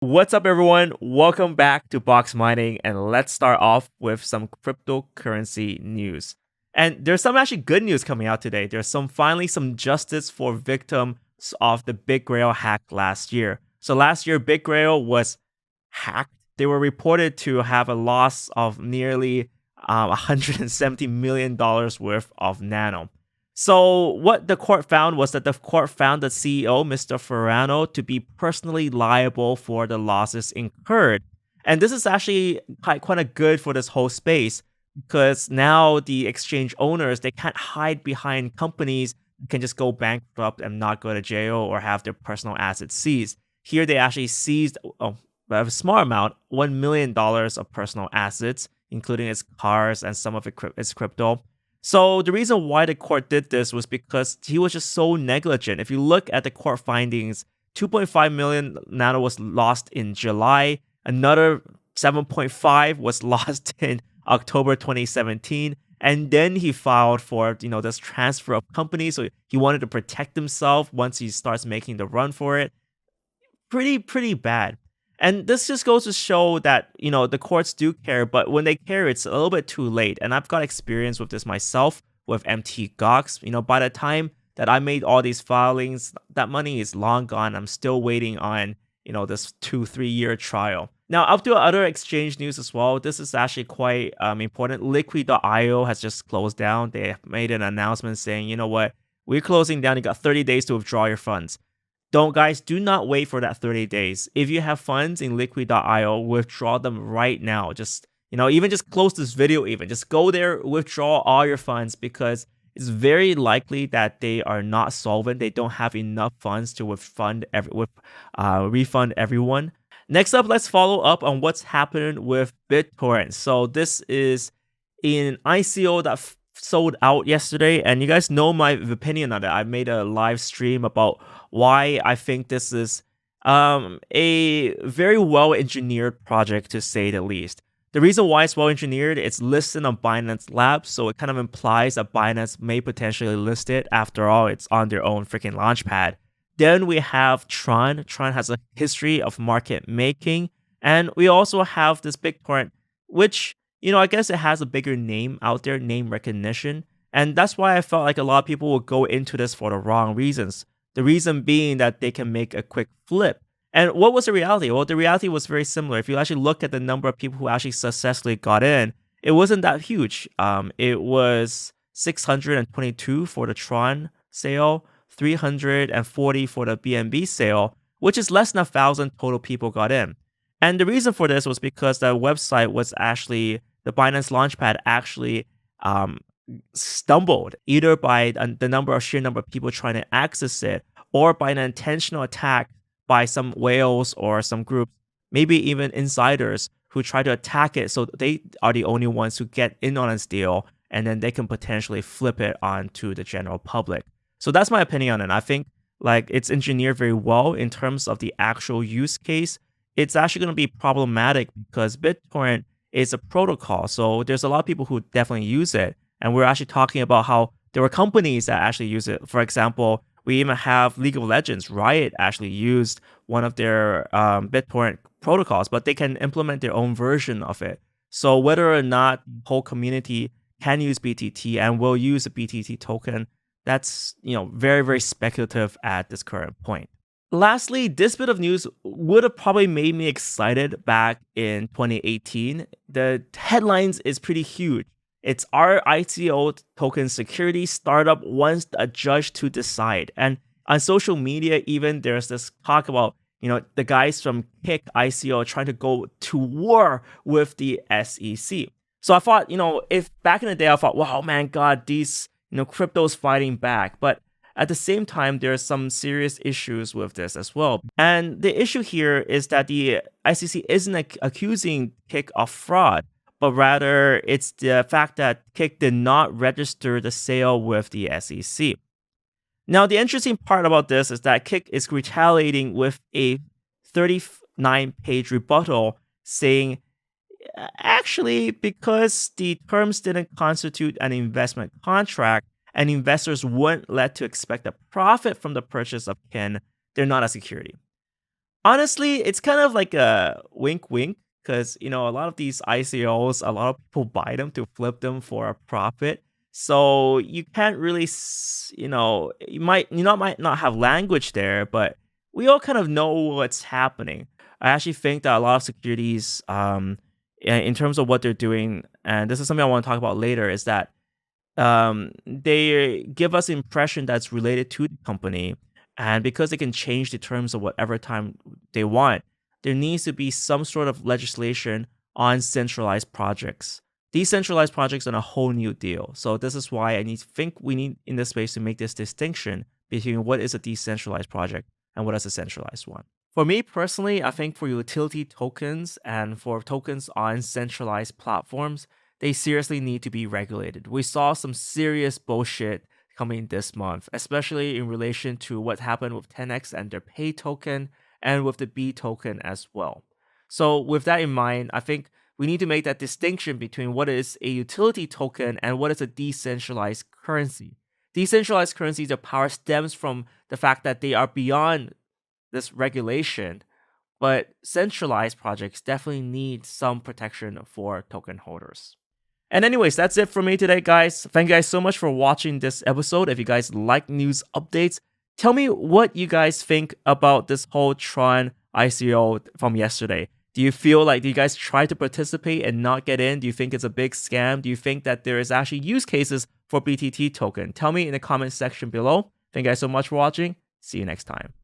What's up, everyone? Welcome back to Boxmining, and let's start off with some cryptocurrency news. And there's some actually good news coming out today. There's finally some justice for victims of the Bitgrail hack last year. So last year, Bitgrail was hacked. They were reported to have a loss of nearly $170 million worth of nano. So what the court found was that the court found the CEO, Mr. Ferrano, to be personally liable for the losses incurred. And this is actually quite good for this whole space because now the exchange owners, they can't hide behind companies that can just go bankrupt and not go to jail or have their personal assets seized. Here they actually seized a small amount, $1 million of personal assets, including its cars and some of its crypto. So the reason why the court did this was because he was just so negligent. If you look at the court findings, 2.5 million nano was lost in July. Another 7.5 was lost in October 2017. And then he filed for, this transfer of companies. So he wanted to protect himself once he starts making the run for it. Pretty bad. And this just goes to show that, the courts do care, but when they care, it's a little bit too late. And I've got experience with this myself with MT Gox. By the time that I made all these filings, that money is long gone. I'm still waiting on, this 2-3 year trial. Now, up to other exchange news as well. This is actually quite important. Liquid.io has just closed down. They made an announcement saying, you know what, we're closing down. You got 30 days to withdraw your funds. Do not wait for that 30 days. If you have funds in liquid.io, withdraw them right now. Just, even just close this video just go there, withdraw all your funds because it's very likely that they are not solvent. They don't have enough funds to refund everyone. Next up, let's follow up on what's happened with BitTorrent. So this is an ICO that sold out yesterday, and you guys know my opinion on it. I made a live stream about why I think this is a very well engineered project, to say the least. The reason why it's well engineered, it's listed on Binance Labs, so it kind of implies that Binance may potentially list it. After all, it's on their own freaking launchpad. Then we have Tron. Tron has a history of market making, and we also have this BitTorrent, which I guess it has a bigger name out there, name recognition. And that's why I felt like a lot of people will go into this for the wrong reasons. The reason being that they can make a quick flip. And what was the reality? Well, the reality was very similar. If you actually look at the number of people who actually successfully got in, it wasn't that huge. It was 622 for the Tron sale, 340 for the BNB sale, which is less than 1,000 total people got in. And the reason for this was because the website was actually, the Binance Launchpad actually stumbled either by the sheer number of people trying to access it or by an intentional attack by some whales or some groups, maybe even insiders who try to attack it so they are the only ones who get in on this deal and then they can potentially flip it onto the general public. So that's my opinion on it. I think it's engineered very well in terms of the actual use case. It's actually going to be problematic because BitTorrent is a protocol. So there's a lot of people who definitely use it. And we're actually talking about how there were companies that actually use it. For example, we even have League of Legends. Riot actually used one of their BitTorrent protocols, but they can implement their own version of it. So whether or not the whole community can use BTT and will use a BTT token, that's very, very speculative at this current point. Lastly, this bit of news would have probably made me excited back in 2018. The headlines is pretty huge. It's our ICO token security startup wants a judge to decide. And on social media, even there's this talk about, the guys from Kick ICO trying to go to war with the SEC. So I thought, if back in the day, I thought, wow, man, God, these, crypto's fighting back. But at the same time, there are some serious issues with this as well. And the issue here is that the SEC isn't accusing Kick of fraud, but rather it's the fact that Kick did not register the sale with the SEC. Now, the interesting part about this is that Kick is retaliating with a 39-page rebuttal saying, actually, because the terms didn't constitute an investment contract, and investors weren't led to expect a profit from the purchase of KIN, they're not a security. Honestly, it's kind of like a wink wink because a lot of these ICOs, a lot of people buy them to flip them for a profit. So you can't really, might not have language there, but we all kind of know what's happening. I actually think that a lot of securities, in terms of what they're doing, and this is something I want to talk about later, is that they give us impression that's related to the company, and because they can change the terms of whatever time they want, there needs to be some sort of legislation on centralized projects. Decentralized projects are a whole new deal. So this is why think we need in this space to make this distinction between what is a decentralized project and what is a centralized one. For me personally, I think for utility tokens and for tokens on centralized platforms, they seriously need to be regulated. We saw some serious bullshit coming this month, especially in relation to what happened with 10x and their pay token and with the B token as well. So, with that in mind, I think we need to make that distinction between what is a utility token and what is a decentralized currency. Decentralized currencies, their power stems from the fact that they are beyond this regulation, but centralized projects definitely need some protection for token holders. And anyways, that's it for me today, guys. Thank you guys so much for watching this episode. If you guys like news updates, tell me what you guys think about this whole Tron ICO from yesterday. Do you guys try to participate and not get in? Do you think it's a big scam? Do you think that there is actually use cases for BTT token? Tell me in the comment section below. Thank you guys so much for watching. See you next time.